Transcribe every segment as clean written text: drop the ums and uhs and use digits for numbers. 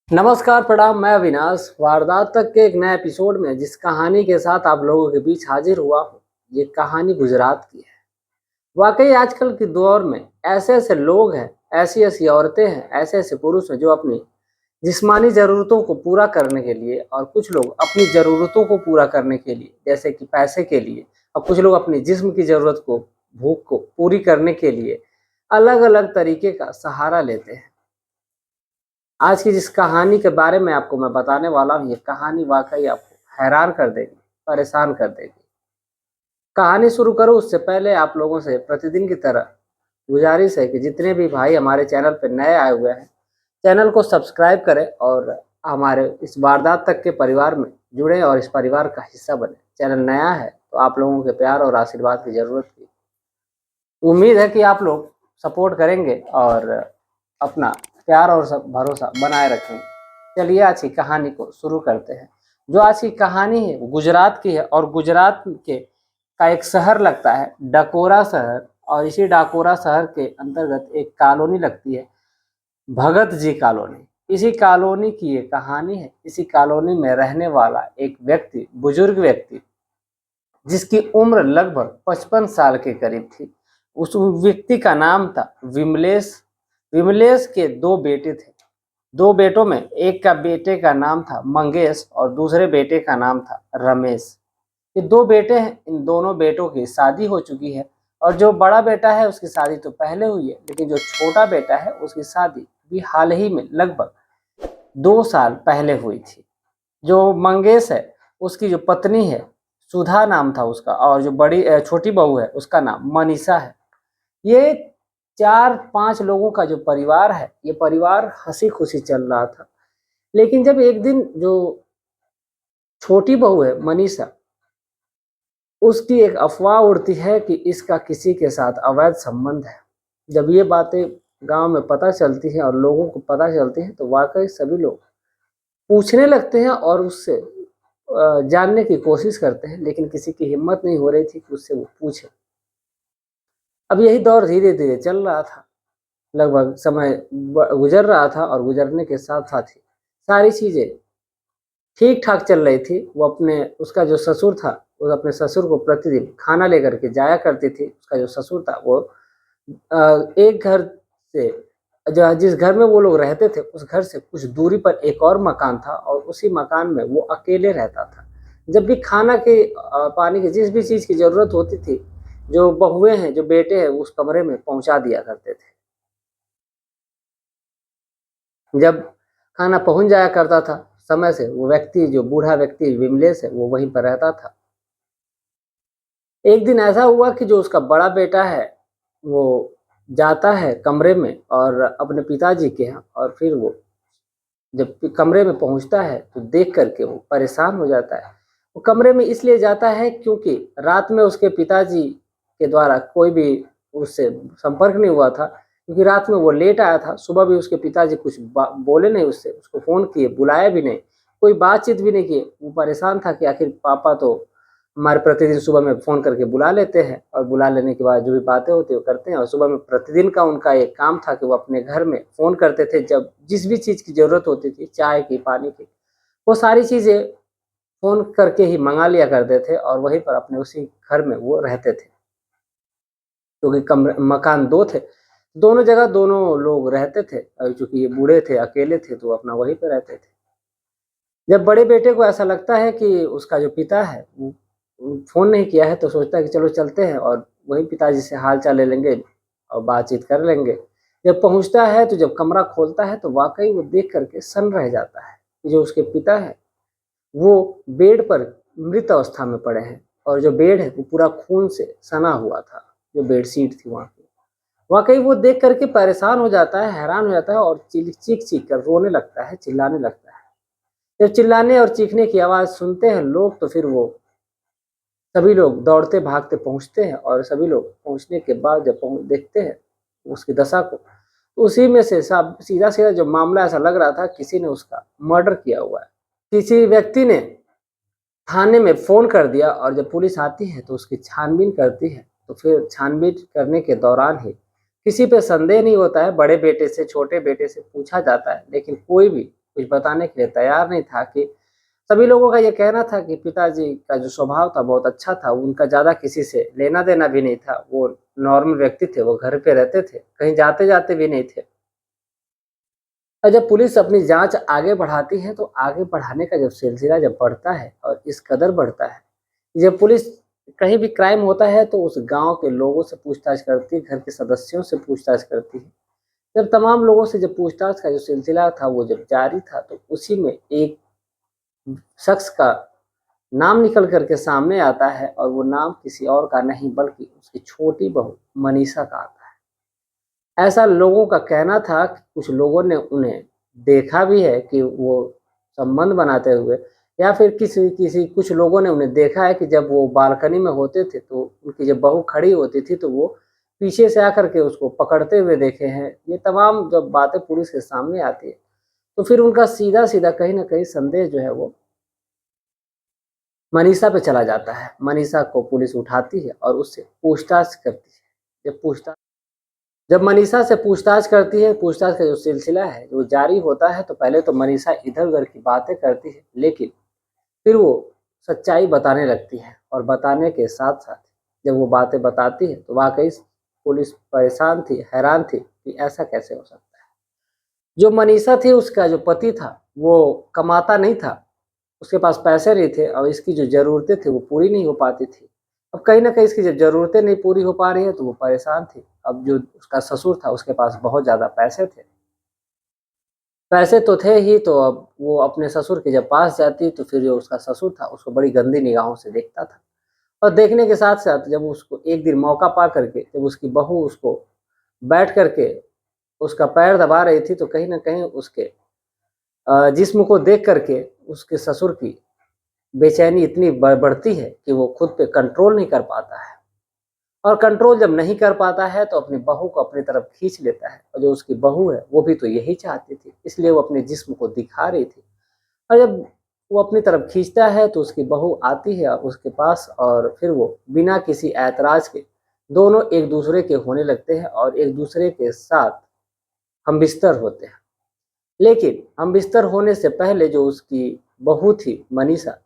नमस्कार, प्रणाम। मैं अविनाश वारदात तक के एक नए एपिसोड में जिस कहानी के साथ आप लोगों के बीच हाजिर हुआ हूँ, ये कहानी गुजरात की है। वाकई आजकल के दौर में ऐसे ऐसे लोग हैं, ऐसी ऐसी औरतें हैं, ऐसे ऐसे पुरुष हैं जो अपनी जिस्मानी ज़रूरतों को पूरा करने के लिए और कुछ लोग अपनी ज़रूरतों को पूरा करने के लिए, जैसे कि पैसे के लिए, और कुछ लोग अपनी जिस्म की ज़रूरत को, भूख को पूरी करने के लिए अलग अलग तरीके का सहारा लेते हैं। आज की जिस कहानी के बारे में आपको मैं बताने वाला हूँ, ये कहानी वाकई आपको हैरान कर देगी, परेशान कर देगी। कहानी शुरू करूँ उससे पहले आप लोगों से प्रतिदिन की तरह गुजारिश है कि जितने भी भाई हमारे चैनल पर नए आए हुए हैं, चैनल को सब्सक्राइब करें और हमारे इस वारदात तक के परिवार में जुड़ें और इस परिवार का हिस्सा बने। चैनल नया है तो आप लोगों के प्यार और आशीर्वाद की ज़रूरत थी। उम्मीद है कि आप लोग सपोर्ट करेंगे और अपना प्यार और सब भरोसा बनाए रखेंगे। चलिए आज की कहानी को शुरू करते हैं। जो आज की कहानी है वो गुजरात की है और गुजरात के का एक शहर लगता है डाकोरा शहर, और इसी डाकोरा शहर के अंतर्गत एक कॉलोनी लगती है, भगत जी कॉलोनी। इसी कॉलोनी की ये कहानी है। इसी कॉलोनी में रहने वाला एक व्यक्ति, बुजुर्ग व्यक्ति, जिसकी उम्र लगभग 55 साल के करीब थी। उस व्यक्ति का नाम था विमलेश। विमलेश के दो बेटे थे। दो बेटों में एक का बेटे का नाम था मंगेश और दूसरे बेटे का नाम था रमेश। ये दो बेटे हैं। इन दोनों बेटों की शादी हो चुकी है और जो बड़ा बेटा है उसकी शादी तो पहले हुई है, लेकिन जो छोटा बेटा है उसकी शादी भी हाल ही में लगभग 2 साल पहले हुई थी। जो मंगेश है उसकी जो पत्नी है, सुधा नाम था उसका, और जो बड़ी छोटी बहू है उसका नाम मनीषा है। ये 4-5 लोगों का जो परिवार है, ये परिवार हंसी खुशी चल रहा था। लेकिन जब एक दिन जो छोटी बहू है मनीषा, उसकी एक अफवाह उड़ती है कि इसका किसी के साथ अवैध संबंध है। जब ये बातें गांव में पता चलती हैं और लोगों को पता चलती हैं तो वाकई सभी लोग पूछने लगते हैं और उससे जानने की कोशिश करते हैं, लेकिन किसी की हिम्मत नहीं हो रही थी कि उससे वो पूछे। अब यही दौर धीरे धीरे चल रहा था। लगभग समय गुजर रहा था और गुजरने के साथ साथ ही सारी चीज़ें ठीक ठाक चल रही थी। वो अपने उसका जो ससुर था, वो अपने ससुर को प्रतिदिन खाना लेकर के जाया करती थी। उसका जो ससुर था वो एक घर से, जो जिस घर में वो लोग रहते थे उस घर से कुछ दूरी पर एक और मकान था और उसी मकान में वो अकेले रहता था। जब भी खाना के पानी की जिस भी चीज़ की ज़रूरत होती थी, जो बहुएँ हैं, जो बेटे हैं, उस कमरे में पहुँचा दिया करते थे। जब खाना पहुँच जाया करता था समय से, वो व्यक्ति, जो बूढ़ा व्यक्ति विमलेश है, वो वहीं पर रहता था। एक दिन ऐसा हुआ कि जो उसका बड़ा बेटा है, वो जाता है कमरे में और अपने पिताजी के यहाँ, और फिर वो जब कमरे में पहुँचता है तो देख कर के वो परेशान हो जाता है। वो कमरे में इसलिए जाता है क्योंकि रात में उसके पिताजी के द्वारा कोई भी उससे संपर्क नहीं हुआ था, क्योंकि रात में वो लेट आया था। सुबह भी उसके पिताजी कुछ बोले नहीं उससे, उसको फ़ोन किए, बुलाया भी नहीं, कोई बातचीत भी नहीं की। वो परेशान था कि आखिर पापा तो हमारे प्रतिदिन सुबह में फ़ोन करके बुला लेते हैं और बुला लेने के बाद जो भी बातें होती है वो करते हैं, और सुबह में प्रतिदिन का उनका एक काम था कि वो अपने घर में फ़ोन करते थे। जब जिस भी चीज़ की ज़रूरत होती थी, चाय की, पानी की, वो सारी चीज़ें फ़ोन करके ही मँगा लिया करते थे और वहीं पर अपने उसी घर में वो रहते थे। क्योंकि कमरे मकान 2 थे, दोनों जगह दोनों लोग रहते थे, चूँकि ये बूढ़े थे, अकेले थे तो अपना वहीं पे रहते थे। जब बड़े बेटे को ऐसा लगता है कि उसका जो पिता है वो फ़ोन नहीं किया है, तो सोचता है कि चलो चलते हैं और वहीं पिताजी से हाल-चाल ले लेंगे और बातचीत कर लेंगे। जब पहुँचता है तो जब कमरा खोलता है तो वाक़ई वो देख कर के सन्न रह जाता है कि जो उसके पिता हैं, वो बेड पर मृत अवस्था में पड़े हैं और जो बेड है वो पूरा खून से सना हुआ था, जो बेडशीट थी वहाँ की। वाक़ई वो देख कर के परेशान हो जाता है, हैरान हो जाता है और चीख-चीख कर रोने लगता है, चिल्लाने लगता है। जब चिल्लाने और चीखने की आवाज़ सुनते हैं लोग तो फिर वो सभी लोग दौड़ते भागते पहुँचते हैं, और सभी लोग पहुँचने के बाद जब देखते हैं उसकी दशा को, तो उसी में से सब सीधा-सीधा जो मामला ऐसा लग रहा था किसी ने उसका मर्डर किया हुआ है। किसी व्यक्ति ने थाने में फ़ोन कर दिया और जब पुलिस आती है तो उसकी छानबीन करती है, तो फिर छानबीन करने के दौरान ही किसी पे संदेह नहीं होता है। बड़े बेटे से, छोटे बेटे से पूछा जाता है, लेकिन कोई भी कुछ बताने के लिए तैयार नहीं था। कि सभी लोगों का ये कहना था कि पिताजी का जो स्वभाव था बहुत अच्छा था, उनका ज़्यादा किसी से लेना-देना भी नहीं था, वो नॉर्मल व्यक्ति थे, वो घर पे रहते थे, कहीं जाते-जाते भी नहीं थे। और जब पुलिस अपनी जाँच आगे बढ़ाती है, तो आगे बढ़ाने का जब सिलसिला जब बढ़ता है और इस कदर बढ़ता है, जब पुलिस कहीं भी क्राइम होता है तो उस गाँव के लोगों से पूछताछ करती है, घर के सदस्यों से पूछताछ करती है। जब तमाम लोगों से जब पूछताछ का जो सिलसिला था वो जब जारी था, तो उसी में एक शख्स का नाम निकल कर के सामने आता है और वो नाम किसी और का नहीं बल्कि उसकी छोटी बहू मनीषा का आता है। ऐसा लोगों का कहना था कि कुछ लोगों ने उन्हें देखा भी है कि वो संबंध बनाते हुए, या फिर किसी किसी कुछ लोगों ने उन्हें देखा है कि जब वो बालकनी में होते थे तो उनकी जब बहू खड़ी होती थी तो वो पीछे से आकर के उसको पकड़ते हुए देखे हैं। ये तमाम जब बातें पुलिस के सामने आती है, तो फिर उनका सीधा-सीधा कहीं न कहीं संदेह जो है वो मनीषा पे चला जाता है। मनीषा को पुलिस उठाती है और उससे पूछताछ करती है। जब मनीषा से पूछताछ करती है, पूछताछ का जो सिलसिला है, वो जारी होता है, तो पहले तो मनीषा इधर-उधर की बातें करती है, लेकिन फिर वो सच्चाई बताने लगती है और बताने के साथ-साथ जब वो बातें बताती है, तो वाक़ई पुलिस परेशान थी, हैरान थी कि ऐसा कैसे हो सकता है। जो मनीषा थी, उसका जो पति था, वो कमाता नहीं था, उसके पास पैसे नहीं थे और इसकी जो ज़रूरतें थी वो पूरी नहीं हो पाती थी। अब कहीं न कहीं इसकी जब ज़रूरतें नहीं पूरी हो पा रही है तो वो परेशान थी। अब जो उसका ससुर था उसके पास बहुत ज़्यादा पैसे थे। पैसे तो थे ही, तो अब वो अपने ससुर के जब पास जाती तो फिर जो उसका ससुर था उसको बड़ी गंदी निगाहों से देखता था। और देखने के साथ-साथ जब उसको एक दिन मौका पा कर के जब उसकी बहू उसको बैठ कर के उसका पैर दबा रही थी, तो कहीं न कहीं उसके जिस्म को देख कर के उसके ससुर की बेचैनी इतनी बढ़ती है कि वो खुद पे कंट्रोल नहीं कर पाता है। और कंट्रोल जब नहीं कर पाता है तो अपनी बहू को अपनी तरफ खींच लेता है, और जो उसकी बहू है वो भी तो यही चाहती थी, इसलिए वो अपने जिस्म को दिखा रही थी। और जब वो अपनी तरफ खींचता है तो उसकी बहू आती है उसके पास, और फिर वो बिना किसी ऐतराज़ के दोनों एक दूसरे के होने लगते हैं और एक दूसरे के साथ हमबिस्तर होते हैं। लेकिन हमबिस्तर होने से पहले जो उसकी बहू थी मनीषा,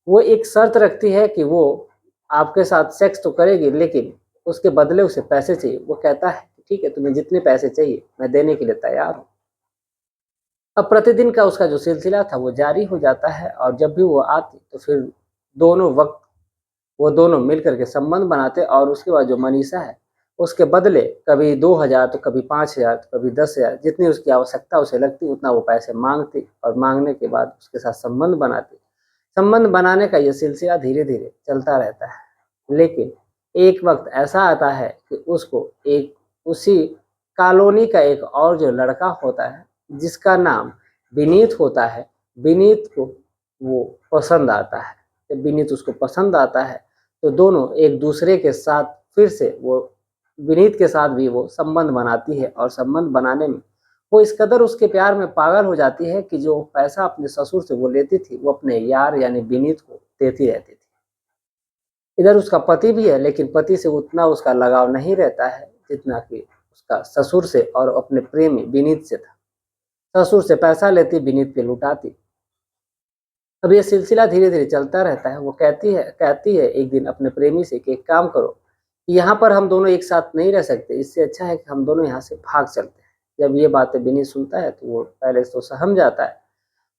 वो एक शर्त रखती है कि वो आपके साथ सेक्स तो करेगी, लेकिन उसके बदले उसे पैसे चाहिए। वो कहता है कि ठीक है, तुम्हें जितने पैसे चाहिए मैं देने के लिए तैयार हूँ। अब प्रतिदिन का उसका जो सिलसिला था वो जारी हो जाता है, और जब भी वो आती तो फिर दोनों वक़्त वो दोनों मिल कर के संबंध बनाते, और उसके बाद जो मनीषा है, उसके बदले कभी 2000 तो कभी 5000 तो कभी 10,000, जितनी उसकी आवश्यकता उसे लगती उतना वो पैसे माँगती, और माँगने के बाद उसके साथ संबंध बनाती। संबंध बनाने का ये सिलसिला धीरे-धीरे चलता रहता है। लेकिन एक वक़्त ऐसा आता है कि उसको एक उसी कॉलोनी का एक और जो लड़का होता है, जिसका नाम विनीत होता है, विनीत को वो पसंद आता है। जब विनीत उसको पसंद आता है, तो दोनों एक-दूसरे के साथ फिर से वो विनीत के साथ भी वो संबंध बनाती है, और संबंध बनाने में वो इस कदर उसके प्यार में पागल हो जाती है कि जो पैसा अपने ससुर से वो लेती थी, वो अपने यार यानी विनीत को देती रहती थी। इधर उसका पति भी है, लेकिन पति से उतना उसका लगाव नहीं रहता है, जितना कि उसका ससुर से और अपने प्रेमी विनीत से था। ससुर से पैसा लेती, विनीत पे लुटाती। अब ये सिलसिला धीरे-धीरे चलता रहता है। वो कहती है एक दिन अपने प्रेमी से कि एक काम करो, यहाँ पर हम दोनों एक साथ नहीं रह सकते, इससे अच्छा है कि हम दोनों यहाँ से भाग चलते हैं। जब ये बातें विनीत सुनता है तो वो पहले तो सहम जाता है।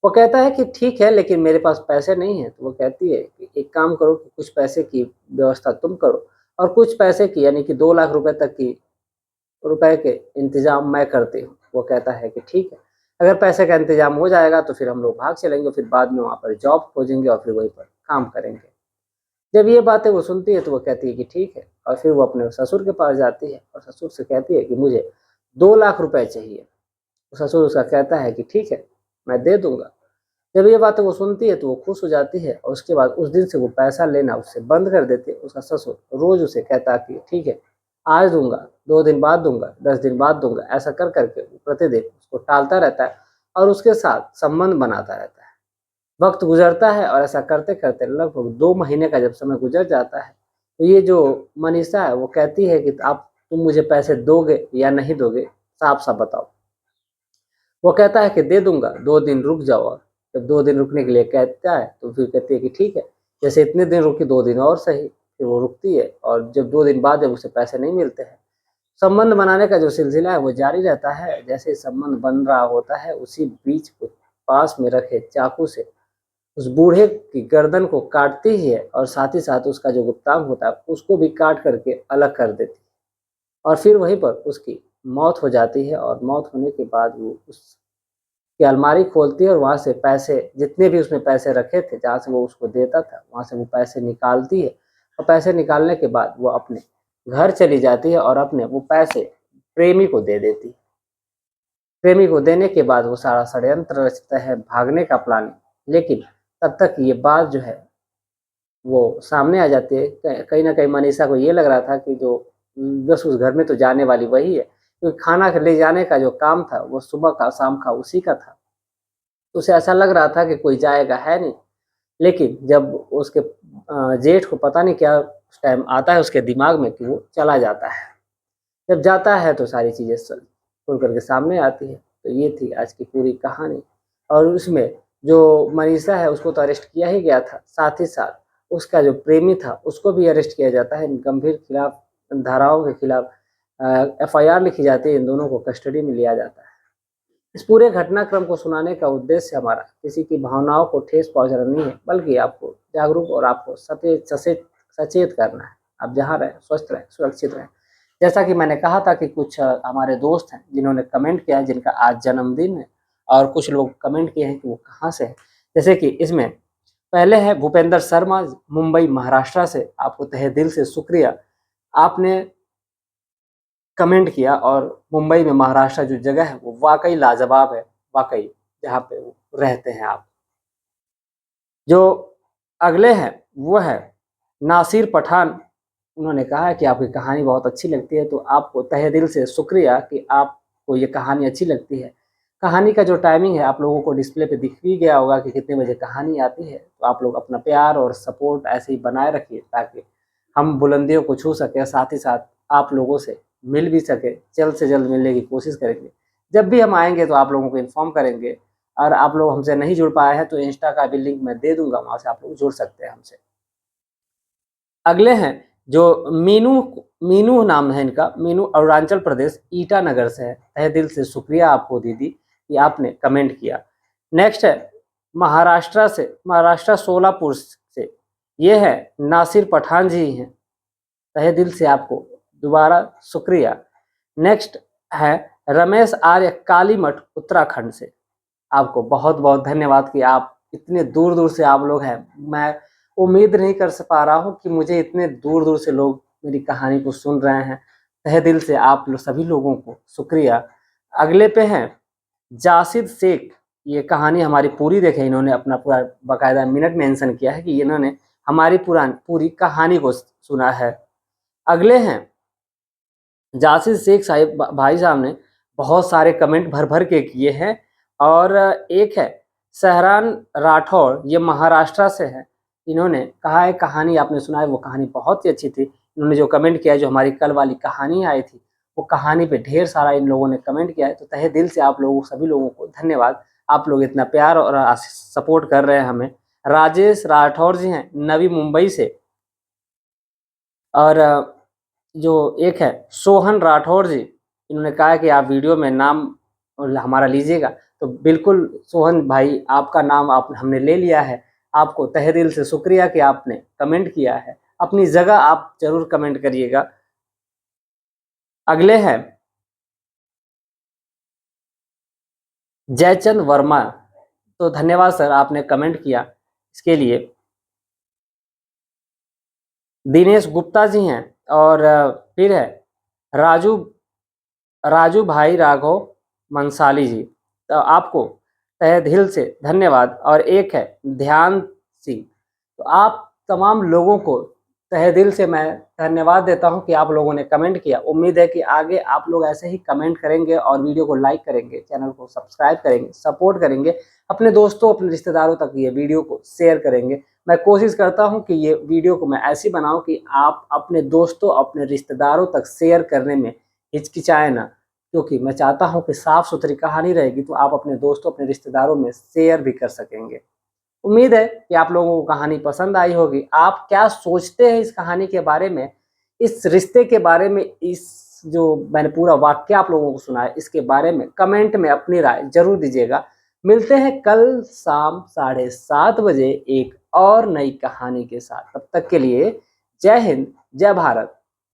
वो कहता है कि ठीक है, लेकिन मेरे पास पैसे नहीं हैं। तो वो कहती है कि एक काम करो कि कुछ पैसे की व्यवस्था तुम करो, और कुछ पैसे की यानी कि 2 लाख रुपए तक की रुपए के इंतज़ाम मैं करती हूँ। वो कहता है कि ठीक है, अगर पैसे का इंतज़ाम हो जाएगा तो फिर हम लोग भाग चलेंगे, फिर बाद में वहाँ पर जॉब खोजेंगे और फिर वहीं पर काम करेंगे। जब ये बातें वो सुनती है तो वो कहती है कि ठीक है, और फिर वो अपने ससुर के पास जाती है और ससुर से कहती है कि मुझे 2 लाख रुपए चाहिए। तो ससुर उसका कहता है कि ठीक है, मैं दे दूँगा। जब ये बातें वो सुनती है तो वो खुश हो जाती है, और उसके बाद उस दिन से वो पैसा लेना उससे बंद कर देती है। उसका ससुर रोज़ उसे कहता कि ठीक है, आज दूँगा, 2 दिन बाद दूँगा, 10 दिन बाद दूँगा, ऐसा कर के वो प्रतिदिन उसको टालता रहता है और उसके साथ संबंध बनाता रहता है। वक़्त गुज़रता है, और ऐसा करते-करते लगभग 2 महीने का जब समय गुज़र जाता है, तो ये जो मनीषा है वो कहती है कि आप तुम मुझे पैसे दोगे या नहीं दोगे? साफ-साफ बताओ। वो कहता है कि दे दूंगा, 2 दिन रुक जाओ। जब 2 दिन रुकने के लिए कहता है तो फिर कहती है कि ठीक है। जैसे इतने दिन रुकी, 2 दिन और सही, फिर वो रुकती है और जब 2 दिन बाद जब उसे पैसे नहीं मिलते हैं, संबंध बनाने का जो सिलसिला है वो जारी रहता है। जैसे संबंध बन रहा होता है, उसी बीच वो पास में रखे चाकू से उस बूढ़े की गर्दन को काटती ही है और साथ ही साथ उसका जो गुप्तांग होता है उसको भी काट करके अलग कर देती है। और फिर वहीं पर उसकी मौत हो जाती है और मौत होने के बाद वो उसकी अलमारी खोलती है और वहाँ से पैसे, जितने भी उसमें पैसे रखे थे जहाँ से वो उसको देता था, वहाँ से वो पैसे निकालती है। और पैसे निकालने के बाद वो अपने घर चली जाती है और अपने वो पैसे प्रेमी को दे देती है। प्रेमी को देने के बाद वो सारा षड्यंत्र रचता है भागने का प्लान, लेकिन तब तक ये बात जो है वो सामने आ जाती है। कहीं ना कहीं मनीषा को ये लग रहा था कि जो बस उस घर में तो जाने वाली वही है, क्योंकि खाना ले जाने का जो काम था वो सुबह का शाम का उसी का था। तो उसे ऐसा लग रहा था कि कोई जाएगा है नहीं। लेकिन जब उसके जेठ को पता नहीं क्या उस टाइम आता है उसके दिमाग में कि वो चला जाता है। जब जाता है तो सारी चीज़ें खुल करके सामने आती है। तो ये थी आज की पूरी कहानी। और उसमें जो मनीषा है उसको तो अरेस्ट किया ही गया था, साथ ही साथ उसका जो प्रेमी था उसको भी अरेस्ट किया जाता है। इन गंभीर खिलाफ धाराओं के खिलाफ एफआईआर लिखी जाती है, इन दोनों को कस्टडी में लिया जाता है। इस पूरे घटनाक्रम को सुनाने का उद्देश्य हमारा किसी की भावनाओं को ठेस पहुंचाना नहीं है, बल्कि आपको जागरूक और आपको सचेत सचेत सचेत करना है। आप जहाँ रहें स्वस्थ रहें, सुरक्षित रहें। जैसा कि मैंने कहा था कि कुछ हमारे दोस्त हैं जिन्होंने कमेंट किया है, जिनका आज जन्मदिन है, और कुछ लोग कमेंट किए हैं कि वो कहाँ से हैं। जैसे कि इसमें पहले है भूपेंद्र शर्मा, मुंबई महाराष्ट्र से। आपको तहे दिल से शुक्रिया, आपने कमेंट किया। और मुंबई में महाराष्ट्र जो जगह है वो वाकई लाजवाब है, वाकई जहाँ पे वो रहते हैं आप। जो अगले हैं वो है नासिर पठान। उन्होंने कहा है कि आपकी कहानी बहुत अच्छी लगती है, तो आपको तहे दिल से शुक्रिया कि आपको ये कहानी अच्छी लगती है। कहानी का जो टाइमिंग है आप लोगों को डिस्प्ले पे दिख भी गया होगा कि कितने बजे कहानी आती है। तो आप लोग अपना प्यार और सपोर्ट ऐसे ही बनाए रखिए ताकि हम बुलंदियों को छू सकें, साथ ही साथ आप लोगों से मिल भी सके। जल्द से जल्द मिलने की कोशिश करेंगे। जब भी हम आएंगे तो आप लोगों को इन्फॉर्म करेंगे। और आप लोग हमसे नहीं जुड़ पाए हैं तो इंस्टा का भी लिंक मैं दे दूंगा, वहाँ से आप लोग जुड़ सकते हैं हमसे। अगले हैं जो मीनू, मीनू नाम है इनका। मीनू अरुणाचल प्रदेश ईटानगर से है। तहे दिल से शुक्रिया आपको दीदी कि आपने कमेंट किया। नेक्स्ट है महाराष्ट्र से, महाराष्ट्र सोलापुर से। ये है नासिर पठान जी हैं। तहे दिल से आपको दोबारा शुक्रिया। नेक्स्ट है रमेश आर्य, कालीमठ उत्तराखंड से। आपको बहुत बहुत धन्यवाद कि आप इतने दूर दूर से आप लोग हैं। मैं उम्मीद नहीं कर पा रहा हूँ कि मुझे इतने दूर दूर से लोग मेरी कहानी को सुन रहे हैं। तहे दिल से आप लोग सभी लोगों को शुक्रिया। अगले पे हैं जासिद शेख। ये कहानी हमारी पूरी देखे, इन्होंने अपना पूरा बाकायदा मिनट मेंशन किया है कि इन्होंने हमारी पूरी कहानी को सुना है। अगले हैं जासिद शेख साहिब, भाई साहब ने बहुत सारे कमेंट भर भर के किए हैं। और एक है सहरान राठौर, ये महाराष्ट्र से है। इन्होंने कहा है कहानी आपने सुना है, वो कहानी बहुत ही अच्छी थी। इन्होंने जो कमेंट किया है, जो हमारी कल वाली कहानी आई थी, वो कहानी पे ढेर सारा इन लोगों ने कमेंट किया है। तो तहे दिल से आप लोगों सभी लोगों को धन्यवाद। आप लोग इतना प्यार और सपोर्ट कर रहे हैं हमें। राजेश राठौर जी हैं नवी मुंबई से। और जो एक है सोहन राठौर जी, इन्होंने कहा है कि आप वीडियो में नाम हमारा लीजिएगा। तो बिल्कुल सोहन भाई, आपका नाम हमने ले लिया है। आपको तहे दिल से शुक्रिया कि आपने कमेंट किया है। अपनी जगह आप जरूर कमेंट करिएगा। अगले हैं जयचंद वर्मा। तो धन्यवाद सर, आपने कमेंट किया इसके लिए। दिनेश गुप्ता जी हैं। और फिर है राजू राजू भाई राघव मंसाली जी। तो आपको तहे दिल से धन्यवाद। और एक है ध्यान सिंह। तो आप तमाम लोगों को तहे दिल से मैं धन्यवाद देता हूं कि आप लोगों ने कमेंट किया। उम्मीद है कि आगे आप लोग ऐसे ही कमेंट करेंगे और वीडियो को लाइक करेंगे, चैनल को सब्सक्राइब करेंगे, सपोर्ट करेंगे, अपने दोस्तों अपने रिश्तेदारों तक ये वीडियो को शेयर करेंगे। मैं कोशिश करता हूं कि ये वीडियो को मैं ऐसी बनाऊं कि आप अपने दोस्तों अपने रिश्तेदारों तक शेयर करने में हिचकिचाएं ना। क्योंकि मैं चाहता हूँ कि साफ सुथरी कहानी रहेगी तो आप अपने दोस्तों, अपने रिश्तेदारों में शेयर भी कर सकेंगे। उम्मीद है कि आप लोगों को कहानी पसंद आई होगी। आप क्या सोचते हैं इस कहानी के बारे में, इस रिश्ते के बारे में, इस जो मैंने पूरा वाक्य आप लोगों को सुनाया इसके बारे में कमेंट में अपनी राय जरूर दीजिएगा। मिलते हैं कल शाम 7:30 बजे एक और नई कहानी के साथ। तब तक के लिए जय हिंद, जय भारत।